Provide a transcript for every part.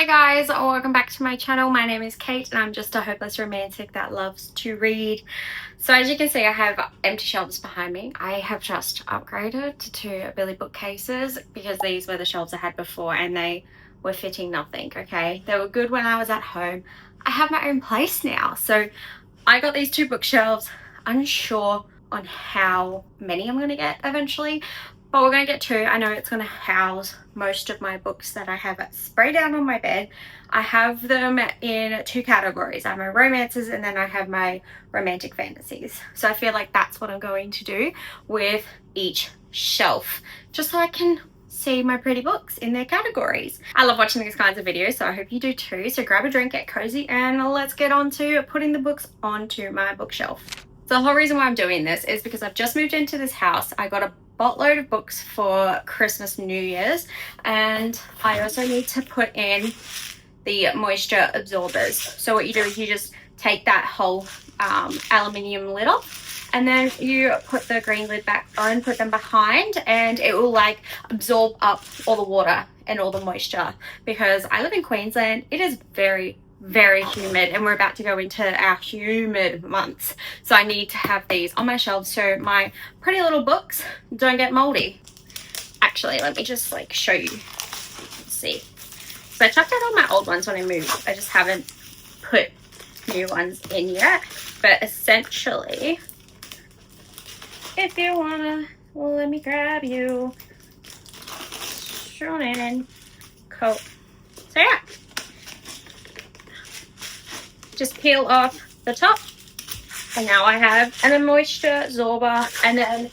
guys, welcome back to my channel. My name is Kate and I'm just a hopeless romantic that loves to read. So as you can see, I have empty shelves behind me. I have just upgraded to Billy bookcases because these were the shelves I had before and they were fitting nothing. Okay, they were good when I was at home. I have my own place now, so I got these two bookshelves. Unsure on how many I'm going to get eventually, but we're going to get two. I know it's going to house most of my books that I have sprayed out on my bed. I have them in two categories. I have my romances and then I have my romantic fantasies. So I feel like that's what I'm going to do with each shelf, just so I can see my pretty books in their categories. I love watching these kinds of videos, so I hope you do too. So grab a drink, get cozy, and let's get on to putting the books onto my bookshelf. So the whole reason why I'm doing this is because I've just moved into this house. I got a boatload of books for Christmas, New Year's, and I also need to put in the moisture absorbers. So what you do is you just take that whole aluminium lid off, and then you put the green lid back on, put them behind, and it will like absorb up all the water and all the moisture. Because I live in Queensland, it is very humid and we're about to go into our humid months, so I need to have these on my shelves so my pretty little books don't get moldy. Actually, let me just like show you. Let's see. So I chucked out all my old ones when I moved. I just haven't put new ones in yet, but essentially, if you wanna, well, let me grab you. Thrown in coat. So yeah, just peel off the top, and now I have a moisture absorber, and then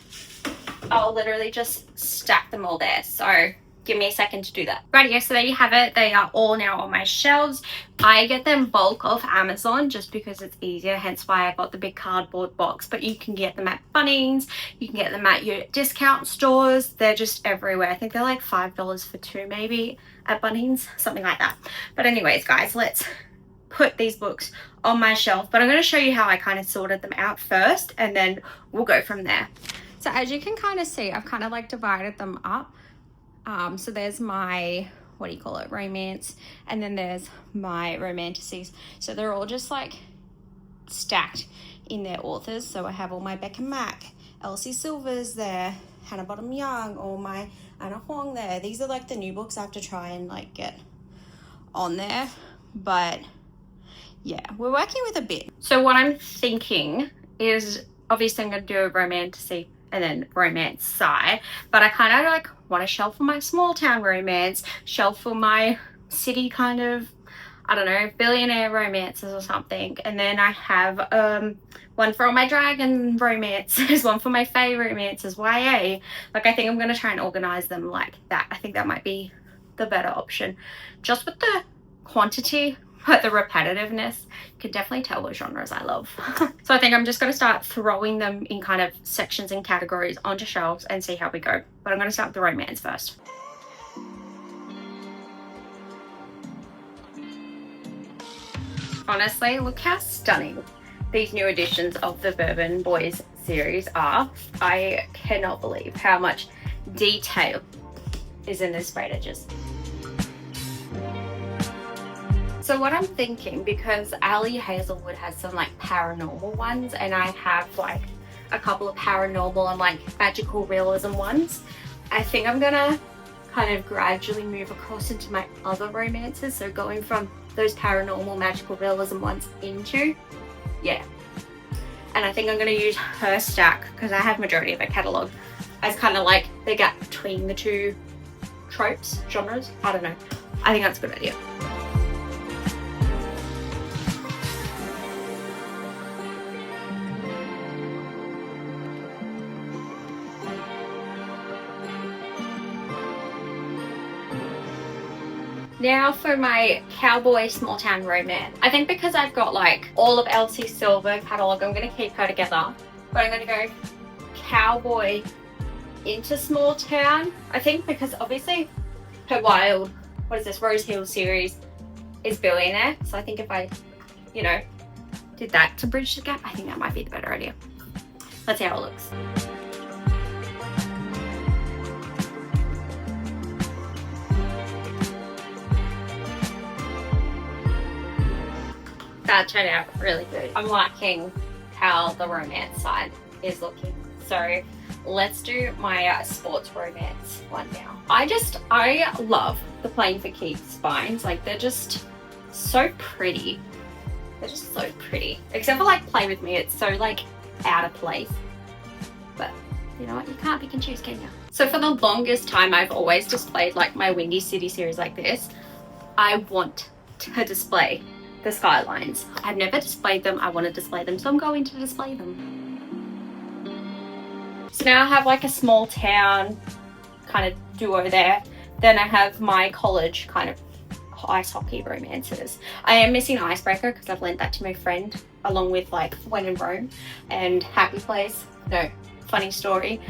I'll literally just stack them all there. So give me a second to do that. Right, so there you have it. They are all now on my shelves. I get them bulk off Amazon just because it's easier, hence why I got the big cardboard box, but you can get them at Bunnings, you can get them at your discount stores. They're just everywhere. I think they're like $5 for two maybe at Bunnings, something like that. But anyways guys, let's put these books on my shelf, but I'm going to show you how I kind of sorted them out first and then we'll go from there. So as you can kind of see, I've kind of like divided them up. So there's my, what do you call it, romance, and then there's my romanticies. So they're all just like stacked in their authors. So I have all my Becca Mac, Elsie Silvers there, Hannah Bottom Young, all my Anna Huang there. These are like the new books I have to try and like get on there, but yeah, we're working with a bit. So what I'm thinking is, obviously I'm going to do a romantasy and then romance side, but I kind of like want a shelf for my small town romance, shelf for my city kind of, I don't know, billionaire romances or something, and then I have one for all my dragon romances, one for my fae romances, YA. Like I think I'm going to try and organize them like that. I think that might be the better option, just with the quantity. But the repetitiveness, you can definitely tell what genres I love. So I think I'm just going to start throwing them in kind of sections and categories onto shelves and see how we go. But I'm going to start with the romance first. Honestly, look how stunning these new editions of the Bourbon Boys series are. I cannot believe how much detail is in this sprayed edges. So what I'm thinking, because Ali Hazelwood has some like paranormal ones and I have like a couple of paranormal and like magical realism ones, I think I'm gonna kind of gradually move across into my other romances. So going from those paranormal magical realism ones into, yeah. And I think I'm gonna use her stack, because I have majority of her catalogue, as kind of like the gap between the two tropes, genres. I don't know. I think that's a good idea. Now for my cowboy small town romance. I think because I've got like all of Elsie Silver catalogue, I'm going to keep her together. But I'm going to go cowboy into small town. I think because obviously her wild, what is this, Rose Hill series is billionaire. So I think if I, you know, did that to bridge the gap, I think that might be the better idea. Let's see how it looks. That turned out really good. I'm liking how the romance side is looking. So let's do my sports romance one now. I love the Playing for Keeps spines. Like, they're just so pretty. They're just so pretty. Except for like Play With Me, it's so like out of place. But you know what, you can't pick and choose, can you? So for the longest time, I've always displayed like my Windy City series like this. I want to display the skylines. I've never displayed them. I want to display them, so I'm going to display them. So now I have like a small town kind of duo there. Then I have my college kind of ice hockey romances. I am missing Icebreaker because I've lent that to my friend, along with like When in Rome and Happy Place. No, funny story.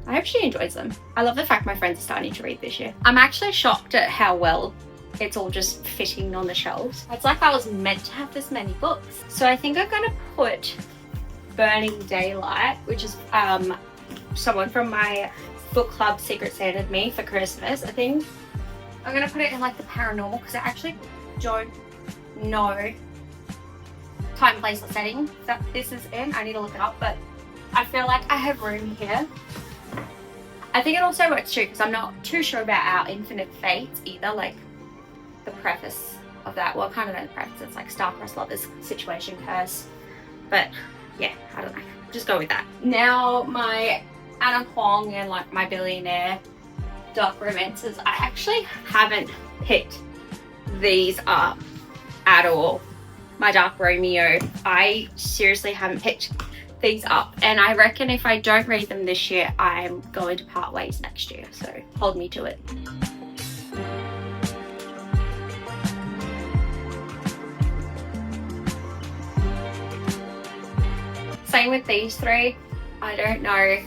I hope she enjoys them. I love the fact my friends are starting to read this year. I'm actually shocked at how well it's all just fitting on the shelves. It's like I was meant to have this many books. So I think I'm gonna put Burning Daylight, which is someone from my book club Secret Santa'd me for Christmas. I think I'm gonna put it in like the paranormal because I actually don't know time, place, or setting that this is in. I need to look it up, but I feel like I have room here. I think it also works too because I'm not too sure about Our Infinite Fates either, like the preface of that. Well, kind of know the preface. It's like Star-Crossed Lovers, Situation Curse. But yeah, I don't know. Just go with that. Now my Anna Huang and like my billionaire dark romances, I actually haven't picked these up at all. My Dark Romeo, I seriously haven't picked these up, and I reckon if I don't read them this year, I'm going to part ways next year, so hold me to it. Same with these three. I don't know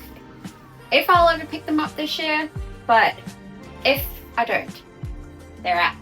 if I'll ever pick them up this year, but if I don't, they're out.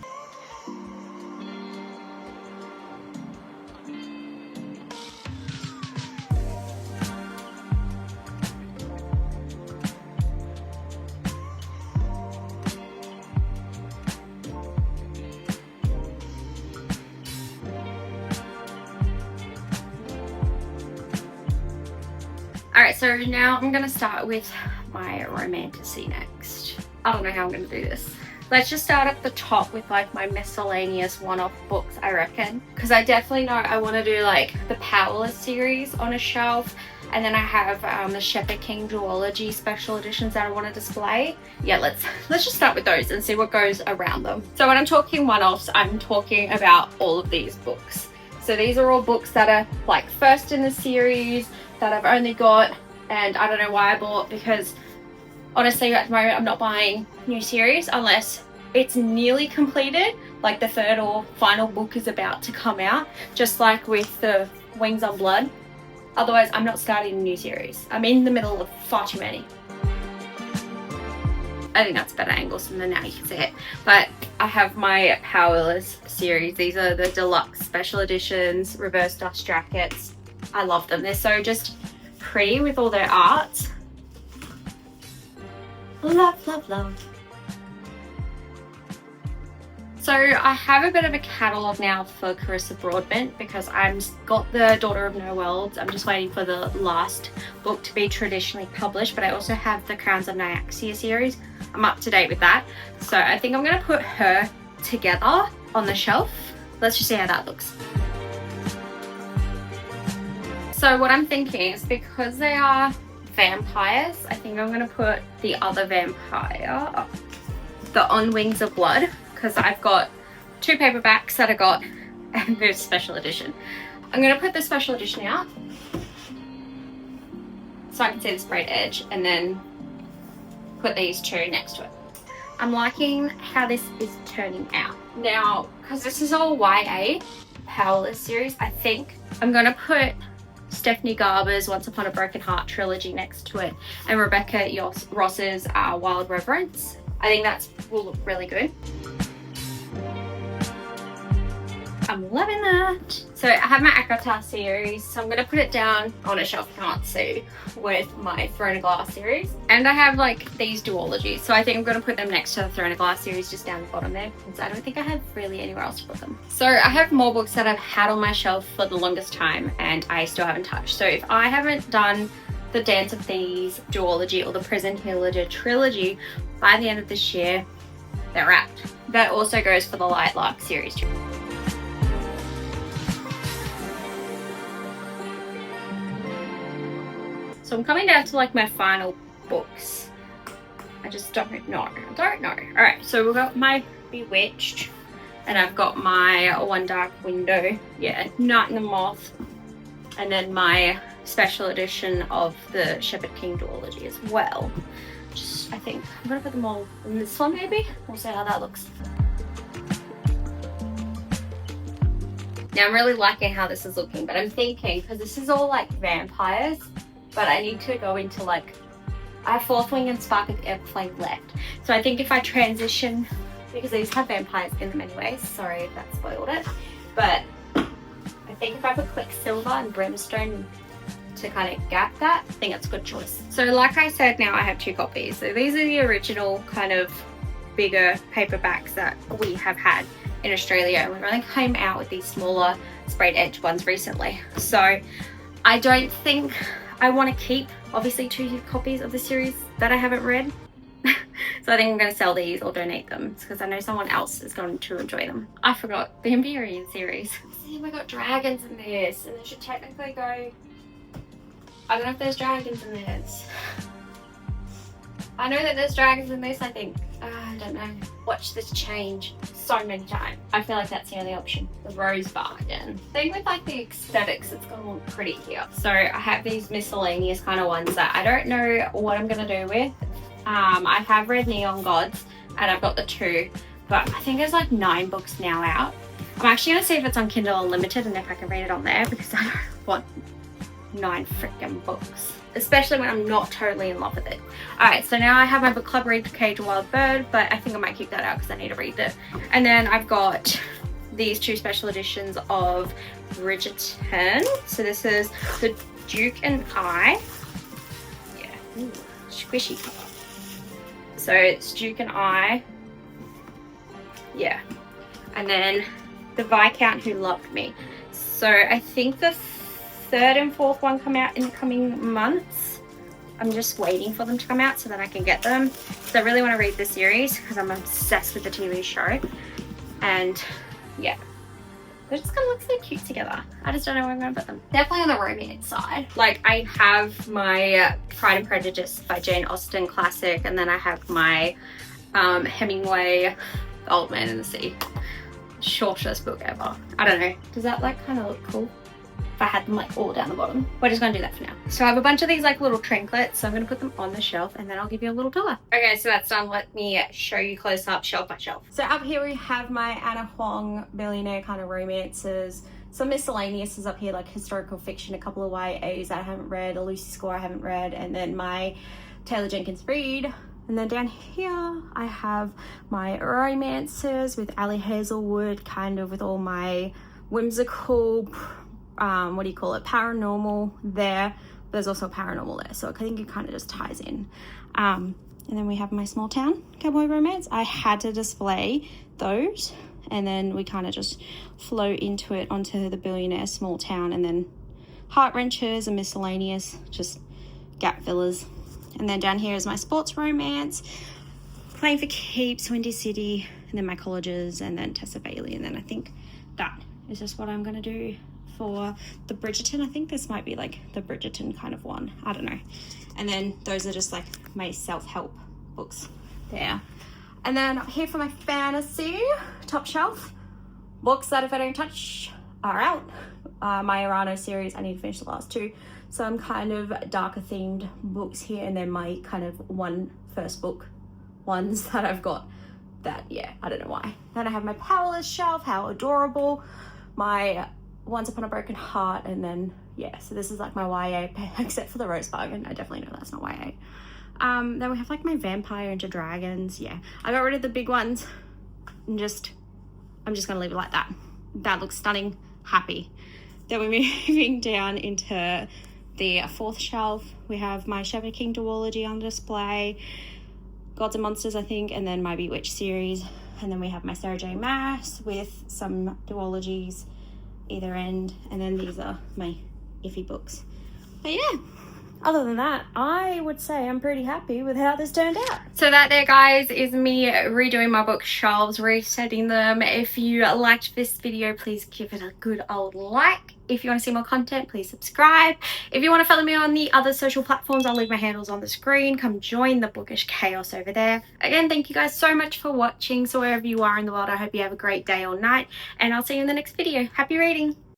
Alright, so now I'm gonna start with my romantasy next. I don't know how I'm gonna do this. Let's just start at the top with like my miscellaneous one-off books, I reckon. Because I definitely know I want to do like the Powerless series on a shelf. And then I have the Shepherd King duology special editions that I want to display. Yeah, let's just start with those and see what goes around them. So when I'm talking one-offs, I'm talking about all of these books. So these are all books that are like first in the series that I've only got, and I don't know why I bought, because honestly at the moment I'm not buying new series unless it's nearly completed, like the third or final book is about to come out, just like with the Wings on Blood. Otherwise I'm not starting a new series. I'm in the middle of far too many. I think that's a better angle, so now you can see it. But I have my Powerless series. These are the deluxe special editions, reverse dust jackets. I love them. They're so just pretty with all their art. Love, love, love. So I have a bit of a catalogue now for Carissa Broadbent because I've got the Daughter of No Worlds. I'm just waiting for the last book to be traditionally published, but I also have the Crowns of Nyaxia series. I'm up to date with that. So I think I'm going to put her together on the shelf. Let's just see how that looks. So what I'm thinking is, because they are vampires, I think I'm going to put the other vampire, the On Wings of Blood, because I've got two paperbacks that I got and there's special edition. I'm going to put the special edition out so I can see the sprayed edge, and then put these two next to it. I'm liking how this is turning out. Now, because this is all YA Powerless series, I think I'm going to put Stephanie Garber's Once Upon a Broken Heart trilogy next to it, and Rebecca Ross's Wild Reverence. I think that will look really good. I'm loving that. So I have my Akata series, so I'm going to put it down on a shelf, you can't see, with my Throne of Glass series. And I have like these duologies, so I think I'm going to put them next to the Throne of Glass series just down the bottom there, because I don't think I have really anywhere else to put them. So I have more books that I've had on my shelf for the longest time and I still haven't touched. So if I haven't done the Dance of Thieves duology or the Prison Pillager trilogy by the end of this year, they're wrapped. That also goes for the Light Lark series too. So I'm coming down to like my final books. I just don't know. Alright, so we've got my Bewitched, and I've got my One Dark Window, yeah, Night and the Moth, and then my special edition of the Shepherd King duology as well. Just, I think I'm gonna put them all in this one maybe. We'll see how that looks. Now I'm really liking how this is looking, but I'm thinking, because this is all like vampires, but I need to go into like, I have Fourth Wing and Spark of Everflame left. So I think if I transition, because these have vampires in them anyway, sorry if that spoiled it, but I think if I put Quicksilver and Brimstone to kind of gap that, I think it's a good choice. So like I said, now I have 2 copies. So these are the original kind of bigger paperbacks that we have had in Australia, and we only came out with these smaller sprayed edge ones recently. So I don't think I want to keep obviously 2 copies of the series that I haven't read. So I think I'm going to sell these or donate them because I know someone else is going to enjoy them. I forgot the Empyrean series. See, we got dragons in this, and it should technically go, I don't know if there's dragons in this. I know that there's dragons in this, I think. I don't know. Watch this change so many times. I feel like that's the only option. The Rose Bargain. Thing with like the aesthetics, it's gonna look pretty here. So I have these miscellaneous kind of ones that I don't know what I'm gonna do with. I have read Neon Gods and I've got the 2, but I think there's like 9 books now out. I'm actually gonna see if it's on Kindle Unlimited and if I can read it on there, because I don't want 9 freaking books, especially when I'm not totally in love with it. Alright, so now I have my book club read Cage of Wild Bird, but I think I might keep that out because I need to read it. And then I've got these 2 special editions of Bridgerton. So this is the Duke and I. Yeah, ooh, squishy. So it's Duke and I. Yeah. And then the Viscount Who Loved Me. So I think the 3rd and 4th one come out in the coming months. I'm just waiting for them to come out so that I can get them. So I really want to read the series because I'm obsessed with the TV show. And yeah, they're just gonna look so cute together. I just don't know where I'm gonna put them. Definitely on the romance side. Like I have my Pride and Prejudice by Jane Austen classic, and then I have my Hemingway Old Man in the Sea. Shortest book ever. I don't know. Does that like kind of look cool? If I had them like all down the bottom. We're just gonna do that for now. So I have a bunch of these like little trinkets, so I'm gonna put them on the shelf and then I'll give you a little tour. Okay, so that's done. Let me show you close up, shelf by shelf. So up here we have my Anna Huang billionaire kind of romances. Some miscellaneous is up here, like historical fiction, a couple of YAs that I haven't read, a Lucy Score I haven't read, and then my Taylor Jenkins Reid. And then down here I have my romances with Ali Hazelwood, kind of with all my whimsical, what do you call it, paranormal there. There's also paranormal there, so I think it kind of just ties in. And then we have my Small Town Cowboy Romance. I had to display those, and then we kind of just flow into it onto the Billionaire Small Town, and then Heart Wrenchers and miscellaneous, just gap fillers. And then down here is my sports romance, Playing for Keeps, Windy City, and then my colleges, and then Tessa Bailey. And then I think that is just what I'm going to do for the Bridgerton. I think this might be like the Bridgerton kind of one. I don't know. And then those are just like my self-help books there. And then up here for my fantasy top shelf, books that if I don't touch are out. My Urano series, I need to finish the last 2. So I'm kind of darker themed books here, and then my kind of first book ones that I've got that, yeah, I don't know why. Then I have my Powerless shelf, how adorable, my Once Upon a Broken Heart, and then, yeah, so this is like my YA, except for the Rose Bargain. I definitely know that's not YA. Then we have like my Vampire Into Dragons. Yeah, I got rid of the big ones and I'm just gonna leave it like that. that looks stunning. Happy. Then we're moving down into the fourth shelf. We have my Shepherd King duology on display, Gods and Monsters, I think, and then my Bewitched series. And then we have my Sarah J Maas with some duologies either end, and then these are my iffy books. But yeah, other than that, I would say I'm pretty happy with how this turned out. So that there, guys, is me redoing my bookshelves, resetting them. If you liked this video, please give it a good old like. If you want to see more content, please subscribe. If you want to follow me on the other social platforms, I'll leave my handles on the screen. Come join the bookish chaos over there. Again, thank you guys so much for watching. So wherever you are in the world, I hope you have a great day or night, and I'll see you in the next video. Happy reading.